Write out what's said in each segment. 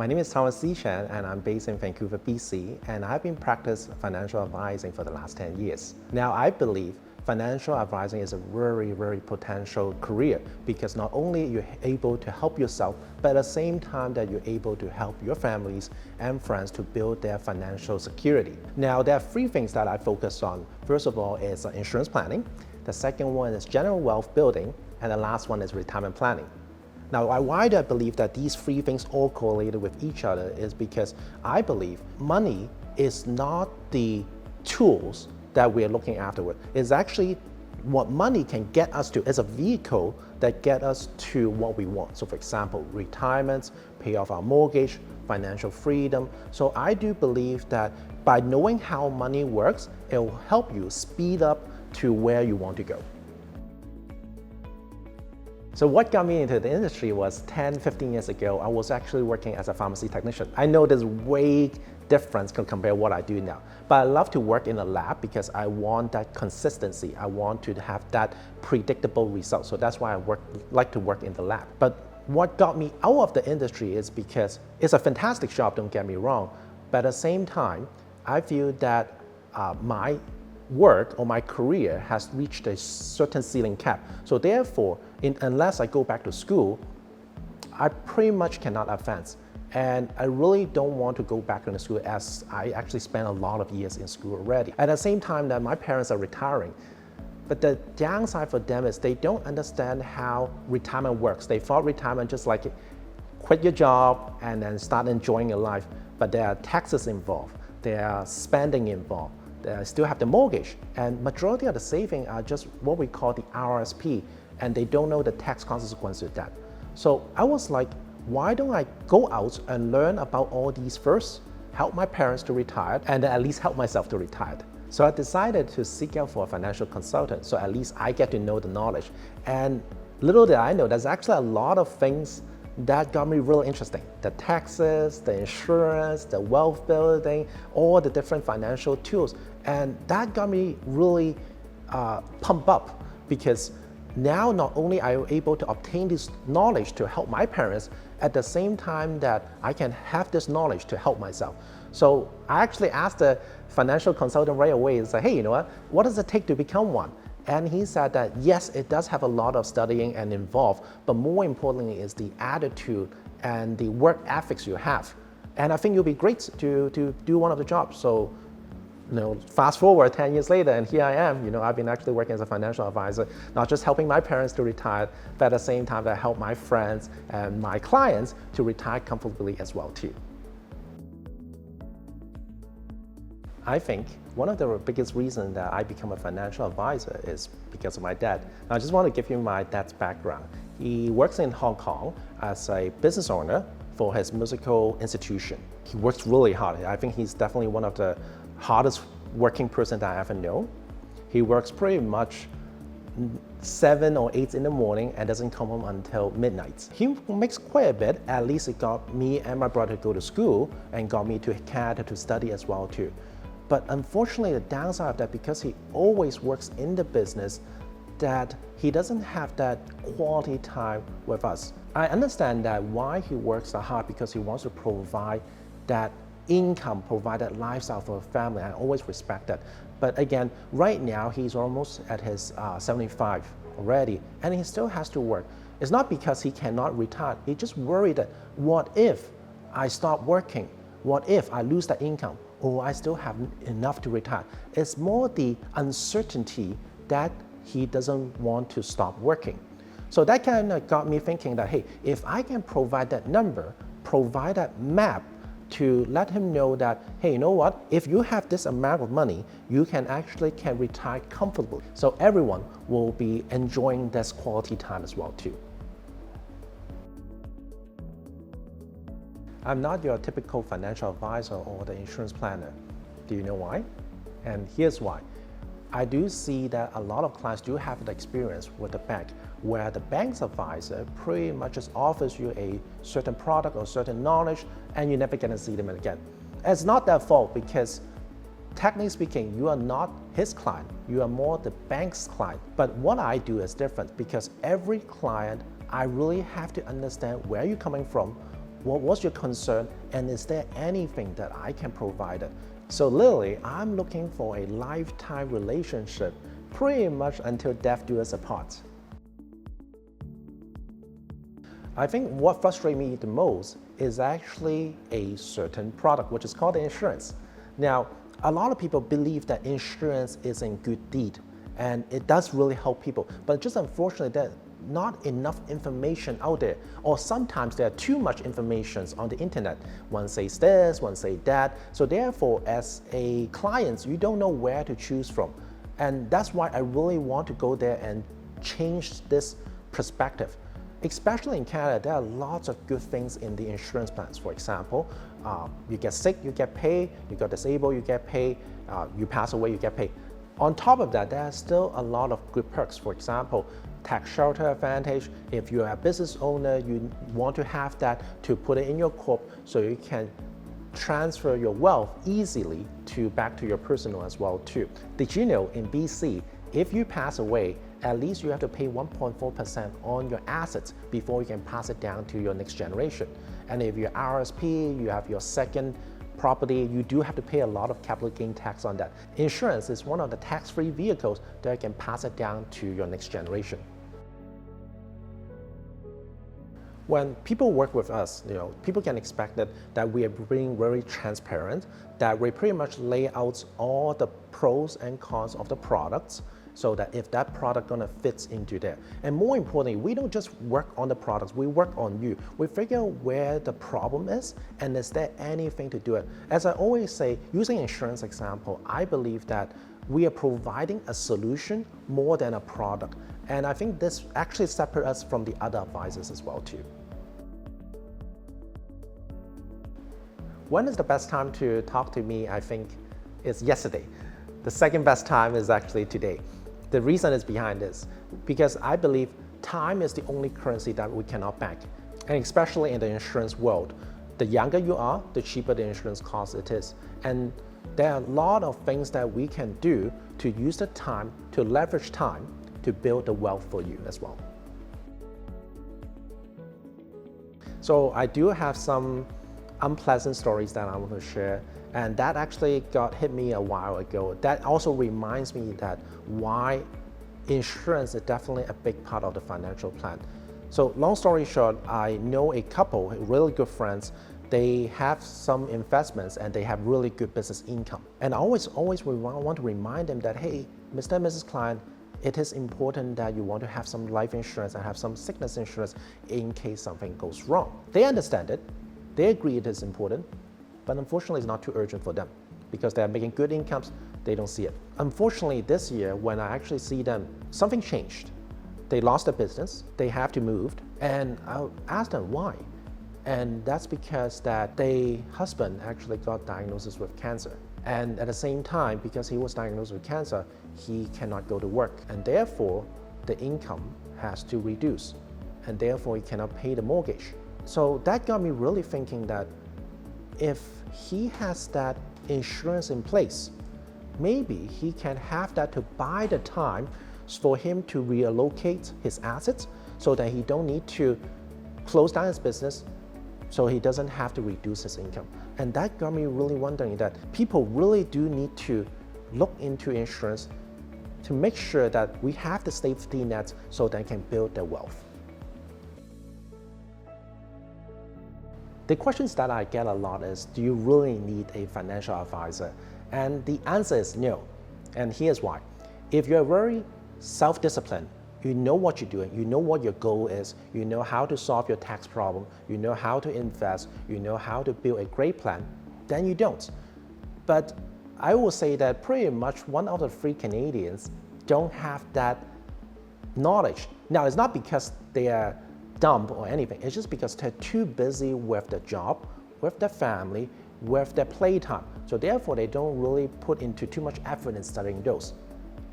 name is Thomas Zichan, and I'm based in Vancouver, BC, and I've been practicing financial advising for the last 10 years. Now, I believe financial advising is a very, very potential career because not only you're able to help yourself, but at the same time that you're able to help your families and friends to build their financial security. Now, there are three things that I focus on. First of all is insurance planning. The second one is general wealth building, and the last one is retirement planning. Now, why do I believe that these three things all correlated with each other is because I believe money is not the tools that we're looking afterward. It's actually what money can get us to. It's a vehicle that get us to what we want. So for example, retirement, pay off our mortgage, financial freedom. So I do believe that by knowing how money works, it will help you speed up to where you want to go. So what got me into the industry was 10, 15 years ago, I was actually working as a pharmacy technician. I know there's way difference compared to what I do now, but I love to work in a lab because I want that consistency. I want to have that predictable result. So that's why I like to work in the lab. But what got me out of the industry is because it's a fantastic job, don't get me wrong, but at the same time, I feel that my work or my career has reached a certain ceiling cap. So therefore, unless I go back to school, I pretty much cannot advance. And I really don't want to go back into school as I actually spent a lot of years in school already. At the same time that my parents are retiring, but the downside for them is they don't understand how retirement works. They thought retirement just like quit your job and then start enjoying your life, but there are taxes involved, there are spending involved. They still have the mortgage, and majority of the savings are just what we call the RSP, and they don't know the tax consequences of that. So I was like, why don't I go out and learn about all these first, help my parents to retire, and then at least help myself to retire. So I decided to seek out for a financial consultant, so at least I get to know the knowledge. And little did I know, there's actually a lot of things that got me really interesting. The taxes, the insurance, the wealth building, all the different financial tools. And that got me really pumped up because now not only are you able to obtain this knowledge to help my parents, at the same time that I can have this knowledge to help myself. So I actually asked the financial consultant right away and said, hey, you know what does it take to become one? And he said that yes, it does have a lot of studying and involved, but more importantly is the attitude and the work ethics you have. And I think you'll be great to do one of the jobs. So, fast forward 10 years later, and here I am. I've been actually working as a financial advisor, not just helping my parents to retire, but at the same time that I help my friends and my clients to retire comfortably as well too. I think one of the biggest reasons that I become a financial advisor is because of my dad. Now, I just want to give you my dad's background. He works in Hong Kong as a business owner for his musical institution. He works really hard. I think he's definitely one of the hardest working person that I ever know. He works pretty much 7 or 8 in the morning and doesn't come home until midnight. He makes quite a bit. At least it got me and my brother to go to school and got me to Canada to study as well too. But unfortunately, the downside of that, because he always works in the business, that he doesn't have that quality time with us. I understand that why he works so hard, because he wants to provide that income, provide that lifestyle for a family. I always respect that. But again, right now, he's almost at his 75 already, and he still has to work. It's not because he cannot retire. He's just worried that, what if I stop working? What if I lose that income? Or I still have enough to retire? It's more the uncertainty that he doesn't want to stop working. So that kind of got me thinking that, hey, if I can provide that number, provide that map to let him know that, hey, you know what? If you have this amount of money, you can retire comfortably. So everyone will be enjoying this quality time as well too. I'm not your typical financial advisor or the insurance planner. Do you know why? And here's why. I do see that a lot of clients do have the experience with the bank, where the bank's advisor pretty much just offers you a certain product or certain knowledge, and you're never gonna see them again. It's not their fault, because technically speaking, you are not his client, you are more the bank's client. But what I do is different, because every client, I really have to understand where you're coming from, What was your concern? And is there anything that I can provide it? So literally, I'm looking for a lifetime relationship, pretty much until death do us apart. I think what frustrates me the most is actually a certain product, which is called insurance. Now, a lot of people believe that insurance is a good deed, and it does really help people, but just unfortunately, there's not enough information out there, or sometimes there are too much information on the internet. One says this, one says that, so therefore, as a client, you don't know where to choose from. And that's why I really want to go there and change this perspective. Especially in Canada, there are lots of good things in the insurance plans. For example, you get sick, you get paid, you got disabled, you get paid, you pass away, you get paid. On top of that, there are still a lot of good perks. For example, tax shelter advantage. If you're a business owner, you want to have that to put it in your corp so you can transfer your wealth easily back to your personal as well too. Did you know in BC, if you pass away, at least you have to pay 1.4% on your assets before you can pass it down to your next generation. And if you're RSP, you have your second property, you do have to pay a lot of capital gain tax on that. Insurance is one of the tax-free vehicles that can pass it down to your next generation. When people work with us, people can expect that we are being very transparent, that we pretty much lay out all the pros and cons of the products, so that if that product gonna fits into there. And more importantly, we don't just work on the products, we work on you. We figure out where the problem is and is there anything to do it. As I always say, using insurance example, I believe that we are providing a solution more than a product. And I think this actually separates us from the other advisors as well too. When is the best time to talk to me? I think it's yesterday. The second best time is actually today. The reason is behind this, because I believe time is the only currency that we cannot bank. And especially in the insurance world, the younger you are, the cheaper the insurance cost it is. And there are a lot of things that we can do to use the time, to leverage time, to build the wealth for you as well. So I do have some unpleasant stories that I want to share, and that actually hit me a while ago. That also reminds me that why insurance is definitely a big part of the financial plan. So long story short, I know a couple, really good friends, they have some investments and they have really good business income. And I always want to remind them that, hey, Mr. and Mrs. Client, it is important that you want to have some life insurance and have some sickness insurance in case something goes wrong. They understand it. They agree it is important, but unfortunately it's not too urgent for them because they are making good incomes, they don't see it. Unfortunately this year, when I actually see them, something changed. They lost their business, they have to move, and I asked them why. And that's because that their husband actually got diagnosis with cancer. And at the same time, because he was diagnosed with cancer, he cannot go to work. And therefore, the income has to reduce. And therefore, he cannot pay the mortgage. So that got me really thinking that if he has that insurance in place, maybe he can have that to buy the time for him to reallocate his assets so that he don't need to close down his business, so he doesn't have to reduce his income. And that got me really wondering that people really do need to look into insurance to make sure that we have the safety nets so they can build their wealth. The questions that I get a lot is, do you really need a financial advisor? And the answer is no. And here's why. If you're very self-disciplined, you know what you're doing, you know what your goal is, you know how to solve your tax problem, you know how to invest, you know how to build a great plan, then you don't. But I will say that pretty much 1 out of 3 Canadians don't have that knowledge. Now, it's not because they are dumb or anything, it's just because they're too busy with the job, with their family, with their playtime. So therefore, they don't really put into too much effort in studying those.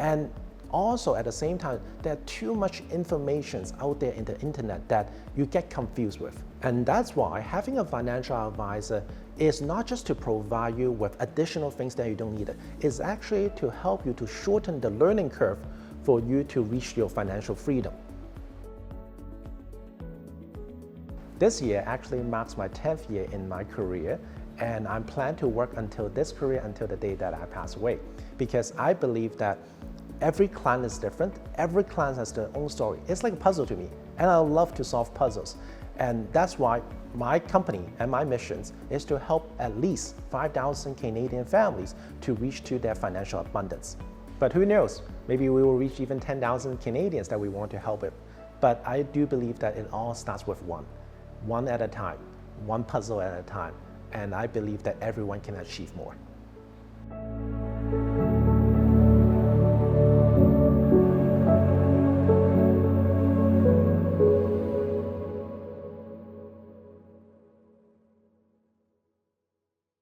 And also at the same time, there are too much information out there in the internet that you get confused with. And that's why having a financial advisor is not just to provide you with additional things that you don't need. It's actually to help you to shorten the learning curve for you to reach your financial freedom. This year actually marks my 10th year in my career, and I plan to work until this career until the day that I pass away, because I believe that every client is different. Every client has their own story. It's like a puzzle to me, and I love to solve puzzles. And that's why my company and my missions is to help at least 5,000 Canadian families to reach to their financial abundance. But who knows, maybe we will reach even 10,000 Canadians that we want to help with. But I do believe that it all starts with one at a time, one puzzle at a time. And I believe that everyone can achieve more.